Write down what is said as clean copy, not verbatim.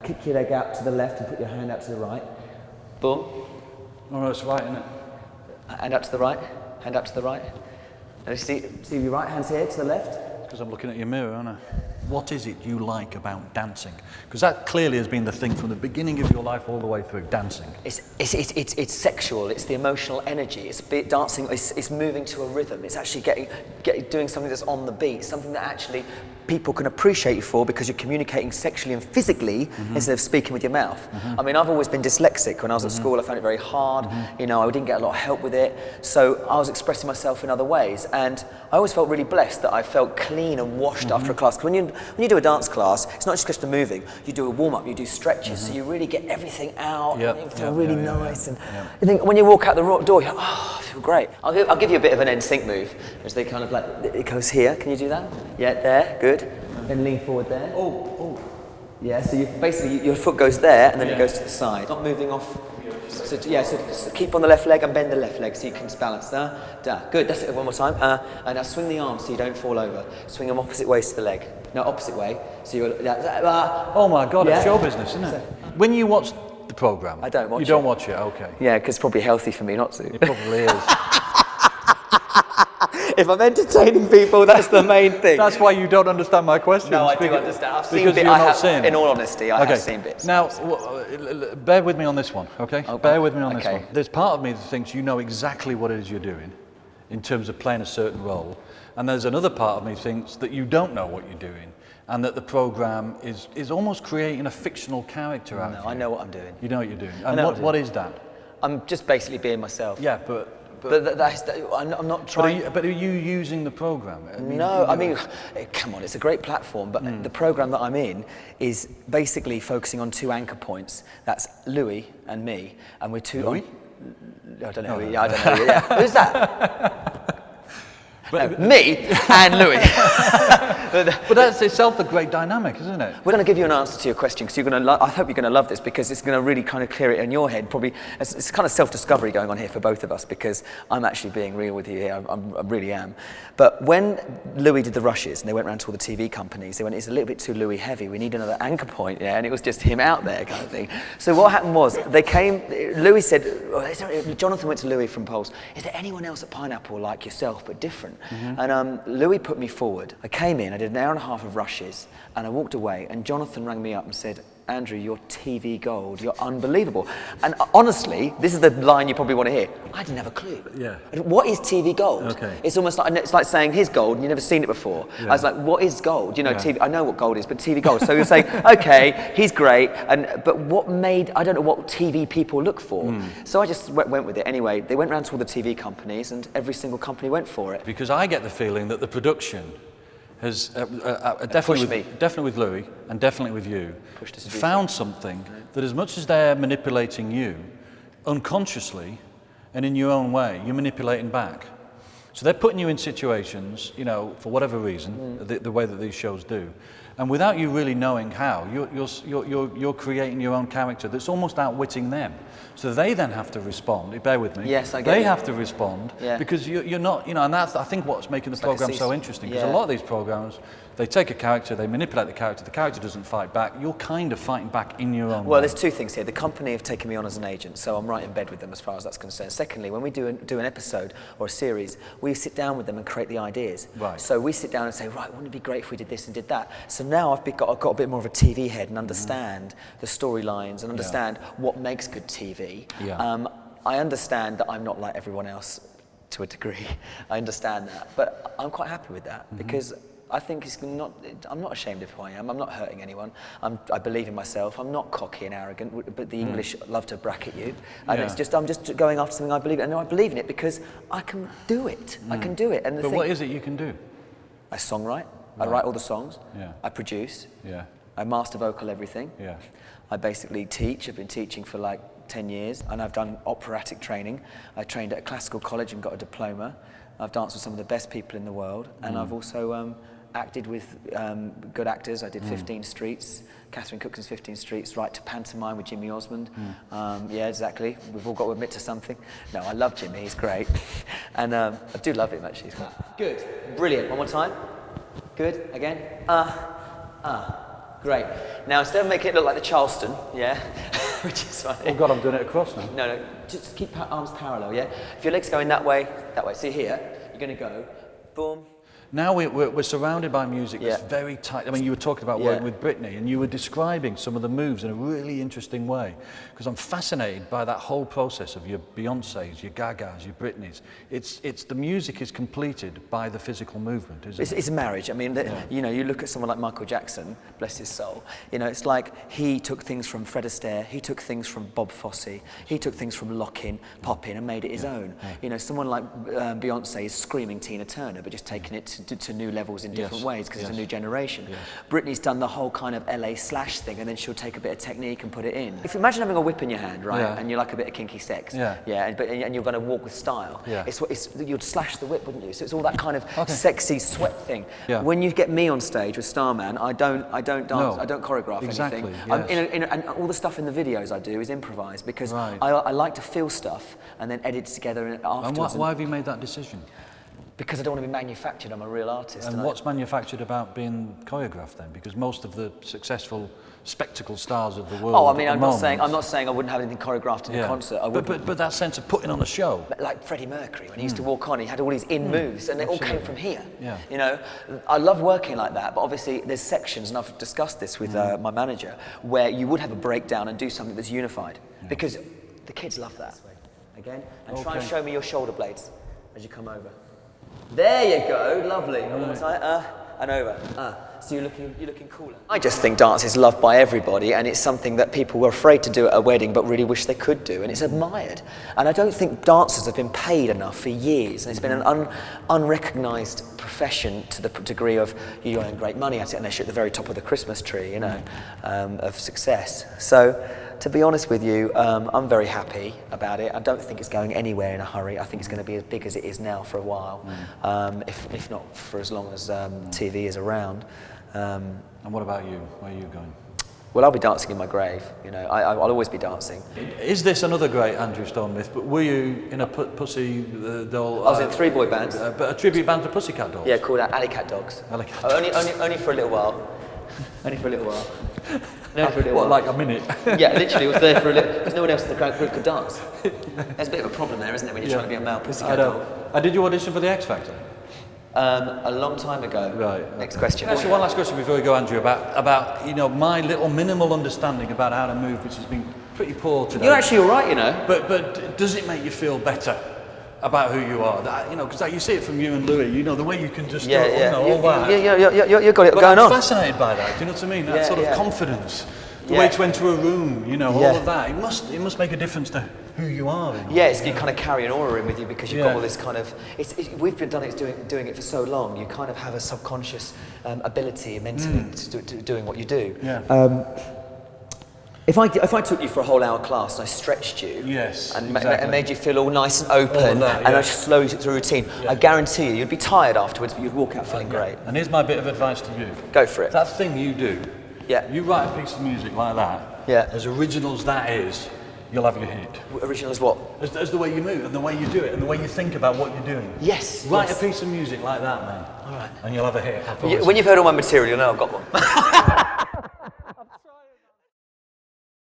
Kick your leg out to the left and put your hand out to the right. Boom. Oh, no, it's right, isn't it? Hand out to the right. Hand out to the right. And see your right hand's here to the left. Because I'm looking at your mirror, aren't I? What is it you like about dancing? Because that clearly has been the thing from the beginning of your life all the way through, dancing. It's sexual, it's the emotional energy, it's dancing, it's moving to a rhythm, it's actually doing something that's on the beat, something that actually people can appreciate you for because you're communicating sexually and physically instead of speaking with your mouth. I mean, I've always been dyslexic. When I was at school, I found it very hard. You know, I didn't get a lot of help with it. So I was expressing myself in other ways. And I always felt really blessed that I felt clean and washed after a class. Because when you do a dance class, it's not just a question of moving. You do a warm-up, you do stretches, so you really get everything out. And you feel really nice. And you think when you walk out the door, you're like, oh, I feel great. I'll give you a bit of an NSYNC move, which they kind of like, it goes here. Can you do that? Yeah, there, good. Then lean forward there. Oh. Yeah, so basically your foot goes there and then it goes to the side. Not moving off. So keep on the left leg and bend the left leg so you can balance there. Good, that's it, one more time. And now swing the arms so you don't fall over. Swing them opposite ways to the leg. No, opposite way. So you're... oh my God, it's show business, isn't it? When you watch the programme... I don't watch it. You don't watch it, okay. Yeah, because it's probably healthy for me not to. It probably is. If I'm entertaining people, that's the main thing. That's why you don't understand my question. No, I do understand. I've seen bits. In all honesty, I have seen bits. Now, bear with me on this one, okay? Bear with me on this one. There's part of me that thinks you know exactly what it is you're doing in terms of playing a certain role, and there's another part of me thinks that you don't know what you're doing, and that the programme is almost creating a fictional character out of you. No, I know what I'm doing. You know what you're doing. And what is that? I'm just basically being myself. Yeah, but I'm not trying... But are you using the programme? I mean, come on, it's a great platform, but the programme that I'm in is basically focusing on two anchor points. That's Louis and me, and we're two... Louis? I don't know. I don't know. Yeah. Who's that? Me and Louis. But that's itself a great dynamic, isn't it? We're going to give you an answer to your question because I hope you're going to love this because it's going to really kind of clear it in your head. Probably it's kind of self-discovery going on here for both of us because I'm actually being real with you here. I really am. But when Louis did the rushes and they went around to all the TV companies, they went, it's a little bit too Louis heavy. We need another anchor point, yeah, and it was just him out there kind of thing. So what happened was they came. Louis said, Jonathan went to Louis from Pulse. Is there anyone else at Pineapple like yourself but different? And Louis put me forward. I came in, I did an hour and a half of rushes, and I walked away, and Jonathan rang me up and said, Andrew, you're TV gold, you're unbelievable. And honestly, this is the line you probably want to hear. I didn't have a clue. Yeah. What is TV gold? Okay. It's almost like, it's like saying here's gold and you've never seen it before. Yeah. I was like, what is gold? You know, TV, I know what gold is, but TV gold. So you're saying, okay, he's great, but what made, I don't know what TV people look for. So I just went with it. Anyway, they went around to all the TV companies and every single company went for it. Because I get the feeling that the production has definitely with Louis and definitely with you found something that as much as they're manipulating you unconsciously and in your own way, you're manipulating back. So they're putting you in situations, you know, for whatever reason, the way that these shows do, and without you really knowing how, you're creating your own character that's almost outwitting them. So they then have to respond. Bear with me. Yes, I get They it. have to respond because you're not, you know, and that's I think what's making the program so interesting. Because a lot of these programs, they take a character, they manipulate the character doesn't fight back. You're kind of fighting back in your own way. Well, there's two things here. The company have taken me on as an agent, so I'm right in bed with them as far as that's concerned. Secondly, when we do an episode or a series, we sit down with them and create the ideas. Right. So we sit down and say, right, wouldn't it be great if we did this and did that? So now I've got a bit more of a TV head and understand the storylines and understand what makes good TV. Yeah. I understand that I'm not like everyone else to a degree. I understand that, but I'm quite happy with that because I think I'm not ashamed of who I am. I'm not hurting anyone. I believe in myself. I'm not cocky and arrogant, but the English love to bracket you. And it's just, I'm just going after something I believe in. And I believe in it because I can do it. I can do it. But what is it you can do? I songwrite. I write all the songs. Yeah. I produce. Yeah. I master vocal everything. Yeah. I basically teach. I've been teaching for like 10 years and I've done operatic training. I trained at a classical college and got a diploma. I've danced with some of the best people in the world and I've also acted with good actors. I did 15 Streets, Catherine Cookson 15 Streets, right to pantomime with Jimmy Osmond. Yeah, exactly. We've all got to admit to something. No, I love Jimmy, he's great. And I do love him actually. Good, brilliant. One more time. Good, again. Great. Now, instead of making it look like the Charleston, yeah, which is fine. Oh God, I'm doing it across now. No, just keep arms parallel, yeah? If your leg's going that way. See here, you're going to go, boom. Now we're surrounded by music that's very tight. I mean, you were talking about working with Britney, and you were describing some of the moves in a really interesting way, because I'm fascinated by that whole process of your Beyoncés, your Gagas, your Britneys. It's the music is completed by the physical movement, isn't it? It's a marriage. I mean, you know, you look at someone like Michael Jackson, bless his soul. You know, it's like he took things from Fred Astaire, he took things from Bob Fosse, he took things from Lock-In, Pop-In, and made it his own. Yeah. You know, someone like Beyonce is screaming Tina Turner, but just taking it to new levels in different ways because it's a new generation. Yes. Britney's done the whole kind of LA slash thing, and then she'll take a bit of technique and put it in. If you imagine having a whip in your hand, right, and you like a bit of kinky sex, and you're going to walk with style, you'd slash the whip, wouldn't you? So it's all that kind of sexy sweat thing. Yeah. When you get me on stage with Starman, I don't dance, I don't choreograph anything. Yes. And all the stuff in the videos I do is improvised because I like to feel stuff and then edit it together afterwards. And why have you made that decision? Because I don't want to be manufactured, I'm a real artist. And what's manufactured about being choreographed then? Because most of the successful spectacle stars of the world. Oh, I mean, I'm not saying I wouldn't have anything choreographed in a concert. But that sense of putting on a show. Like Freddie Mercury, when he used to walk on, he had all these moves, and they all came from here. Yeah. You know, I love working like that, but obviously there's sections, and I've discussed this with my manager, where you would have a breakdown and do something that's unified, because the kids love that. Again, and try and show me your shoulder blades as you come over. There you go, lovely. And over. So you're looking cooler. I just think dance is loved by everybody, and it's something that people were afraid to do at a wedding, but really wish they could do, and it's admired. And I don't think dancers have been paid enough for years, and it's been an unrecognised profession to the degree of you earn great money at it, unless you're at the very top of the Christmas tree, you know, of success. So, to be honest with you, I'm very happy about it. I don't think it's going anywhere in a hurry. I think it's going to be as big as it is now for a while, if not for as long as TV is around. And what about you? Where are you going? Well, I'll be dancing in my grave. You know, I'll always be dancing. Is this another great Andrew Stone myth? But were you in a Pussy Doll? I was in 3 boy bands. But a tribute band to Pussycat Dolls? Yeah, called Alley Cat Dogs. Alley Cat Dogs. Only for a little while. Only for a little while. What, like a minute? Yeah, literally, it was there for a little, because no one else in the crowd could dance. There's a bit of a problem there, isn't it, when you're trying to be a male Pussycat Doll? Did you audition for the X Factor? A long time ago. Right. Next question. Actually, one last question before we go, Andrew, about you know, my little minimal understanding about how to move, which has been pretty poor today. You're actually all right, you know. But does it make you feel better about who you are? That, you know, because like, you see it from you and Louis, you know, the way you can just you know, all that. You've got it going on. I'm fascinated by that, do you know what I mean? That sort of confidence, the way to enter a room, you know, all of that. It must make a difference to who you are. You kind of carry an aura in with you because you've got all this kind of. We've been doing it for so long. You kind of have a subconscious ability mentally to doing what you do. Yeah. If I took you for a whole hour class and I stretched you, and made you feel all nice and open, and I slowed you through a routine, I guarantee you'd be tired afterwards, but you'd walk out feeling great. And here's my bit of advice to you. Go for it. That thing you do. Yeah. You write a piece of music like that. Yeah. As original as that is, you'll have your hit. Original as what? As the way you move and the way you do it and the way you think about what you're doing. Yes. Write a piece of music like that, man. All right. And you'll have a hit. When you've heard all my material, you'll know I've got one.